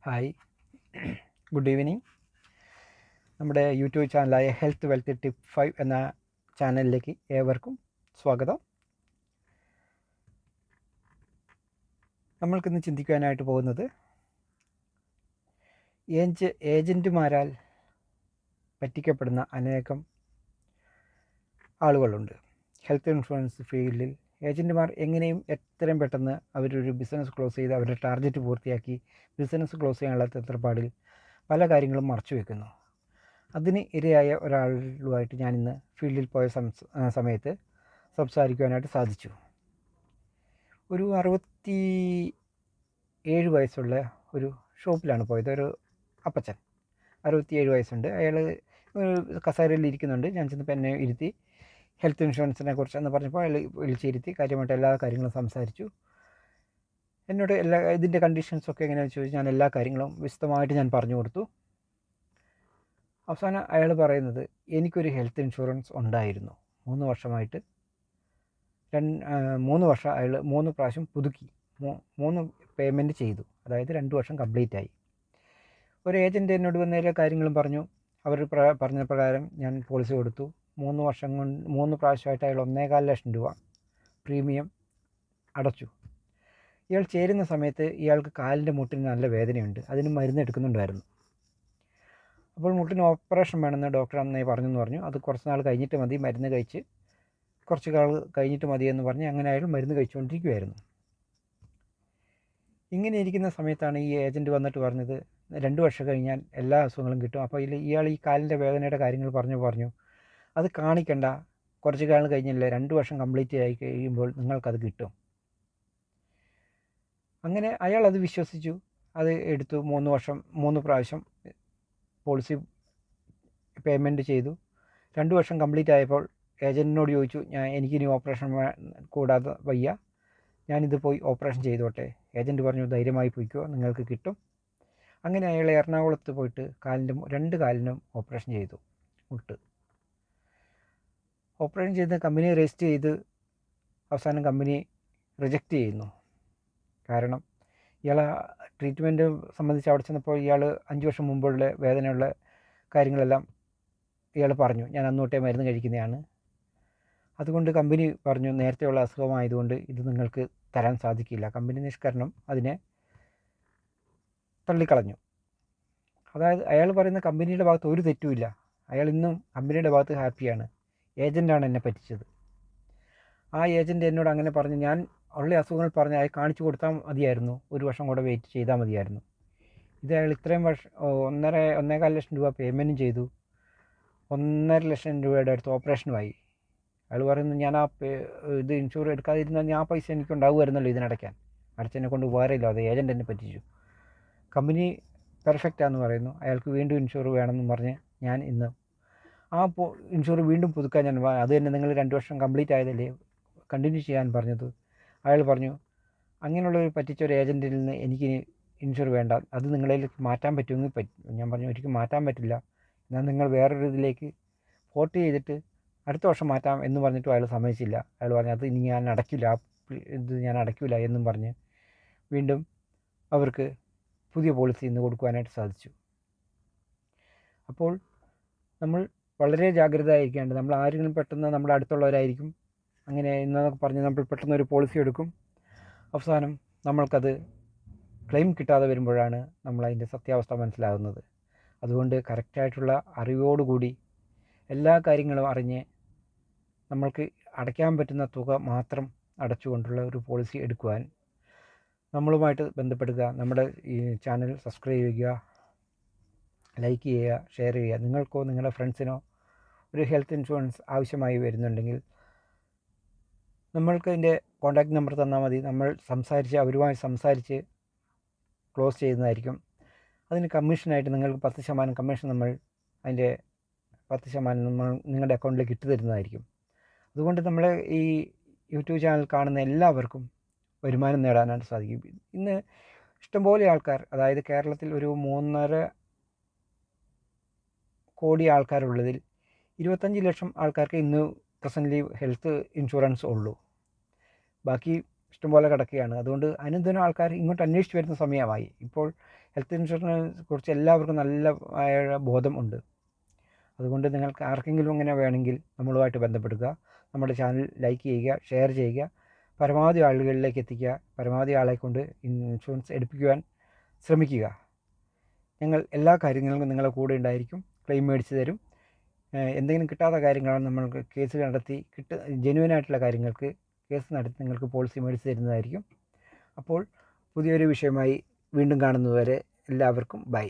Hi, good evening. നമ്മുടെ YouTube ചാനലായ health wealth tip 5 എന്ന ചാനലിലേക്ക് ഏവർക്കും സ്വാഗതം. നമ്മൾക്കിന്ന് ചിന്തിക്കാനായിട്ട് പോകുന്നത് ഏജൻറ്റുമാരാൽ പറ്റിക്കപ്പെടുന്ന അനേകം ആളുകളുണ്ട്. ഹെൽത്ത് ഇൻഷുറൻസ് ഫീൽഡിൽ ഏജൻറ്റുമാർ എങ്ങനെയും എത്രയും പെട്ടെന്ന് അവരൊരു ബിസിനസ് ക്ലോസ് ചെയ്ത് അവരുടെ ടാർഗറ്റ് പൂർത്തിയാക്കി ബിസിനസ് ക്ലോസ് ചെയ്യാനുള്ള തത്രപ്പാടിൽ പല കാര്യങ്ങളും മറച്ചു വയ്ക്കുന്നു. അതിന് ഇരയായ ഒരാളുമായിട്ട് ഞാനിന്ന് ഫീൽഡിൽ പോയ സമയത്ത് സംസാരിക്കുവാനായിട്ട് സാധിച്ചു. ഒരു 67 വയസ്സുള്ള ഒരു ഷോപ്പിലാണ് പോയത്. ഒരു അപ്പച്ചൻ 67 വയസ്സുണ്ട്. അയാൾ കസേരയിൽ ഇരിക്കുന്നുണ്ട്. ഞാൻ ചെന്നപ്പോൾ എന്നെ ഇരുത്തി ഹെൽത്ത് ഇൻഷുറൻസിനെ കുറിച്ചെന്ന് പറഞ്ഞപ്പോൾ അയാൾ വിളിച്ചിരുത്തി കാര്യമായിട്ട് എല്ലാ കാര്യങ്ങളും സംസാരിച്ചു. എന്നോട് ഇതിൻ്റെ കണ്ടീഷൻസൊക്കെ എങ്ങനെയാണെന്ന് ചോദിച്ചു. ഞാൻ എല്ലാ കാര്യങ്ങളും വിശദമായിട്ട് ഞാൻ പറഞ്ഞു കൊടുത്തു. അവസാനം അയാൾ പറയുന്നത്, എനിക്കൊരു ഹെൽത്ത് ഇൻഷുറൻസ് ഉണ്ടായിരുന്നു 3 വർഷമായിട്ട്. 3 വർഷം അയാൾ 3 പ്രാവശ്യം പുതുക്കി 3 പേയ്മെൻറ്റ് ചെയ്തു. അതായത് 2 വർഷം കംപ്ലീറ്റ് ആയി. ഒരു ഏജൻറ്റ് എന്നോട് വന്ന എല്ലാ കാര്യങ്ങളും പറഞ്ഞു. അവർ പറഞ്ഞ പ്രകാരം ഞാൻ പോളിസി കൊടുത്തു. 3 വർഷം കൊണ്ട് 3 പ്രാവശ്യമായിട്ട് അയാൾ 1.25 ലക്ഷം രൂപ പ്രീമിയം അടച്ചു. ഇയാൾ ചേരുന്ന സമയത്ത് ഇയാൾക്ക് കാലിൻ്റെ മുട്ടിന് നല്ല വേദനയുണ്ട്. അതിന് മരുന്ന് എടുക്കുന്നുണ്ടായിരുന്നു. അപ്പോൾ മുട്ടിന് ഓപ്പറേഷൻ വേണമെന്ന് ഡോക്ടർ അന്നേ പറഞ്ഞു. അത് കുറച്ച് നാൾ കഴിഞ്ഞിട്ട് മതി, മരുന്ന് കഴിച്ച് കുറച്ച് നാൾ കഴിഞ്ഞിട്ട് മതിയെന്ന് പറഞ്ഞ് അങ്ങനെ അയാൾ മരുന്ന് കഴിച്ചുകൊണ്ടിരിക്കുകയായിരുന്നു. ഇങ്ങനെ ഇരിക്കുന്ന സമയത്താണ് ഈ ഏജൻറ്റ് വന്നിട്ട് പറഞ്ഞത്, 2 വർഷം കഴിഞ്ഞാൽ എല്ലാ അസുഖങ്ങളും കിട്ടും. അപ്പോൾ ഇയാൾ ഈ കാലിൻ്റെ വേദനയുടെ കാര്യങ്ങൾ പറഞ്ഞു അത് കാണിക്കണ്ട, കുറച്ച് കാലം കഴിഞ്ഞില്ലേ, 2 വർഷം കംപ്ലീറ്റ് ആയി കഴിയുമ്പോൾ നിങ്ങൾക്കത് കിട്ടും. അങ്ങനെ അയാൾ അത് വിശ്വസിച്ചു. അത് എടുത്തു. 3 പ്രാവശ്യം പോളിസി പേയ്മെൻറ്റ് ചെയ്തു. 2 വർഷം കംപ്ലീറ്റ് ആയപ്പോൾ ഏജൻറ്റിനോട് ചോദിച്ചു, എനിക്കിനി ഓപ്പറേഷൻ കൂടാതെ വയ്യ, ഞാനിത് പോയി ഓപ്പറേഷൻ ചെയ്തോട്ടെ. ഏജൻറ്റ് പറഞ്ഞു, ധൈര്യമായി പോയിക്കോ, നിങ്ങൾക്ക് കിട്ടും. അങ്ങനെ അയാൾ എറണാകുളത്ത് പോയിട്ട് 2 കാലിനും ഓപ്പറേഷൻ ചെയ്തു. മുട്ട് ഓപ്പറേഷൻ ചെയ്ത് കമ്പനി രജിസ്റ്റർ ചെയ്ത് അവസാനം കമ്പനി റിജക്റ്റ് ചെയ്യുന്നു. കാരണം ഇയാളെ ട്രീറ്റ്മെൻറ്റ് സംബന്ധിച്ച് അവിടെ ചെന്നപ്പോൾ ഇയാൾ 5 വർഷം മുമ്പുള്ള വേദനയുള്ള കാര്യങ്ങളെല്ലാം ഇയാൾ പറഞ്ഞു. ഞാൻ അന്നോട്ടേ മരുന്ന് കഴിക്കുന്നതാണ്. അതുകൊണ്ട് കമ്പനി പറഞ്ഞു, നേരത്തെയുള്ള അസുഖമായതുകൊണ്ട് ഇത് നിങ്ങൾക്ക് തരാൻ സാധിക്കില്ല. കമ്പനി നിഷ്കരണം അതിനെ തള്ളിക്കളഞ്ഞു. അതായത് അയാൾ പറയുന്ന കമ്പനിയുടെ ഭാഗത്ത് ഒരു തെറ്റുമില്ല. അയാൾ ഇന്നും കമ്പനിയുടെ ഭാഗത്ത് ഹാപ്പിയാണ്. ഏജൻറ്റാണ് എന്നെ പറ്റിച്ചത്. ആ ഏജൻറ്റ് എന്നോട് അങ്ങനെ പറഞ്ഞു. ഞാൻ ഉള്ള അസുഖങ്ങൾ പറഞ്ഞ് അയാൾ കാണിച്ചു കൊടുത്താൽ മതിയായിരുന്നു. 1 വർഷം കൂടെ വെയിറ്റ് ചെയ്താൽ മതിയായിരുന്നു. ഇത് അയാൾ ഇത്രയും വർഷം 1.25 ലക്ഷം രൂപ പേയ്മെൻറ്റും ചെയ്തു. 1.5 ലക്ഷം രൂപയുടെ അടുത്ത് ഓപ്പറേഷനുമായി. അയാൾ പറയുന്നു, ഞാൻ ഇത് ഇൻഷുർ എടുക്കാതിരുന്നാൽ ഞാൻ പൈസ എനിക്ക് ഉണ്ടാകുമായിരുന്നല്ലോ ഇതിനടയ്ക്കാൻ. അടച്ചതിനെ കൊണ്ട് ഉപകാരമില്ല. അത് ഏജൻറ്റ് എന്നെ പറ്റിച്ചു. കമ്പനി പെർഫെക്റ്റാന്ന് പറയുന്നു. അയാൾക്ക് വീണ്ടും ഇൻഷുർ വേണമെന്ന് പറഞ്ഞ് ഞാൻ ഇന്ന് ഇൻഷുർ വീണ്ടും പുതുക്കാൻ ഞാൻ അത് തന്നെ നിങ്ങൾ 2 വർഷം കംപ്ലീറ്റ് ആയതല്ലേ, കണ്ടിന്യൂ ചെയ്യാൻ പറഞ്ഞത്. അയാൾ പറഞ്ഞു, അങ്ങനെയുള്ളൊരു പറ്റിച്ച ഒരു ഏജൻറ്റിൽ നിന്ന് എനിക്ക് ഇൻഷുർ വേണ്ട, അത് നിങ്ങളിലേക്ക് മാറ്റാൻ പറ്റുമെങ്കിൽ പറ്റും. ഞാൻ പറഞ്ഞു, ഒരിക്കലും മാറ്റാൻ പറ്റില്ല, എന്നാൽ നിങ്ങൾ വേറൊരു ഇതിലേക്ക് പോർട്ട് ചെയ്തിട്ട് അടുത്ത വർഷം മാറ്റാം എന്ന് പറഞ്ഞിട്ടും അയാൾ സമ്മതിച്ചില്ല. അയാൾ പറഞ്ഞു, അത് ഇനി ഞാൻ അടയ്ക്കില്ല, ഇത് ഞാൻ അടയ്ക്കില്ല എന്നും പറഞ്ഞ് വീണ്ടും അവർക്ക് പുതിയ പോളിസി ഇന്ന് കൊടുക്കുവാനായിട്ട് സാധിച്ചു. അപ്പോൾ നമ്മൾ വളരെ ജാഗ്രതയായിരിക്കേണ്ടത്. നമ്മൾ ആരെങ്കിലും പെട്ടെന്ന് നമ്മുടെ അടുത്തുള്ളവരായിരിക്കും അങ്ങനെ എന്നൊക്കെ പറഞ്ഞ് നമ്മൾ പെട്ടെന്ന് ഒരു പോളിസി എടുക്കും. അവസാനം നമ്മൾക്കത് ക്ലെയിം കിട്ടാതെ വരുമ്പോഴാണ് നമ്മളതിൻ്റെ സത്യാവസ്ഥ മനസ്സിലാകുന്നത്. അതുകൊണ്ട് കറക്റ്റായിട്ടുള്ള അറിവോടുകൂടി എല്ലാ കാര്യങ്ങളും അറിഞ്ഞ് നമ്മൾക്ക് അടയ്ക്കാൻ പറ്റുന്ന തുക മാത്രം അടച്ചുകൊണ്ടുള്ള ഒരു പോളിസി എടുക്കുവാൻ നമ്മളുമായിട്ട് ബന്ധപ്പെടുക. നമ്മുടെ ഈ ചാനൽ സബ്സ്ക്രൈബ് ചെയ്യുക, ലൈക്ക് ചെയ്യുക, ഷെയർ ചെയ്യുക. നിങ്ങൾക്കോ നിങ്ങളുടെ ഫ്രണ്ട്സിനോ ഒരു ഹെൽത്ത് ഇൻഷുറൻസ് ആവശ്യമായി വരുന്നുണ്ടെങ്കിൽ നമ്മൾക്ക് അതിൻ്റെ കോൺടാക്റ്റ് നമ്പർ തന്നാൽ മതി. നമ്മൾ അവരുമായി സംസാരിച്ച് ക്ലോസ് ചെയ്യുന്നതായിരിക്കും. അതിന് കമ്മീഷനായിട്ട് നിങ്ങൾക്ക് 10% കമ്മീഷൻ അതിൻ്റെ 10% നമ്മൾ നിങ്ങളുടെ അക്കൗണ്ടിലേക്ക് ഇട്ട് തരുന്നതായിരിക്കും. അതുകൊണ്ട് നമ്മൾ ഈ യൂട്യൂബ് ചാനൽ കാണുന്ന എല്ലാവർക്കും വരുമാനം നേടാനായിട്ട് സാധിക്കും. ഇന്ന് ഇഷ്ടംപോലെ ആൾക്കാർ, അതായത് കേരളത്തിൽ ഒരു 3.5 കോടി ആൾക്കാരുള്ളതിൽ 25 ലക്ഷം ആൾക്കാർക്ക് ഇന്ന് പ്രസൻ്റ്ലി ഹെൽത്ത് ഇൻഷുറൻസ് ഉള്ളൂ. ബാക്കി ഇഷ്ടംപോലെ കിടക്കുകയാണ്. അതുകൊണ്ട് അനുദിനം ആൾക്കാർ ഇങ്ങോട്ട് അന്വേഷിച്ച് വരുന്ന സമയമായി. ഇപ്പോൾ ഹെൽത്ത് ഇൻഷുറൻസിനെ കുറിച്ച് എല്ലാവർക്കും നല്ല ബോധം ഉണ്ട്. അതുകൊണ്ട് നിങ്ങൾക്ക് ആർക്കെങ്കിലും ഇങ്ങനെ വേണമെങ്കിൽ നമ്മളുമായിട്ട് ബന്ധപ്പെടുക. നമ്മുടെ ചാനൽ ലൈക്ക് ചെയ്യുക, ഷെയർ ചെയ്യുക, പരമാവധി ആളുകളിലേക്ക് എത്തിക്കുക, പരമാവധി ആളെ കൊണ്ട് ഇൻഷുറൻസ് എടുപ്പിക്കുവാൻ ശ്രമിക്കുക. ഞങ്ങൾ എല്ലാ കാര്യങ്ങളിലും നിങ്ങളുടെ കൂടെ ഉണ്ടായിരിക്കും. ക്ലെയിം മേടിച്ച് തരും. എന്തെങ്കിലും കിട്ടാത്ത കാര്യങ്ങളാണ് നമ്മൾക്ക് കേസ് നടത്തി ജെന്യുവനായിട്ടുള്ള കാര്യങ്ങൾക്ക് കേസ് നടത്തി നിങ്ങൾക്ക് പോളിസി മേടിച്ച് തരുന്നതായിരിക്കും. അപ്പോൾ പുതിയൊരു വിഷയമായി വീണ്ടും കാണുന്നതുവരെ എല്ലാവർക്കും ബൈ.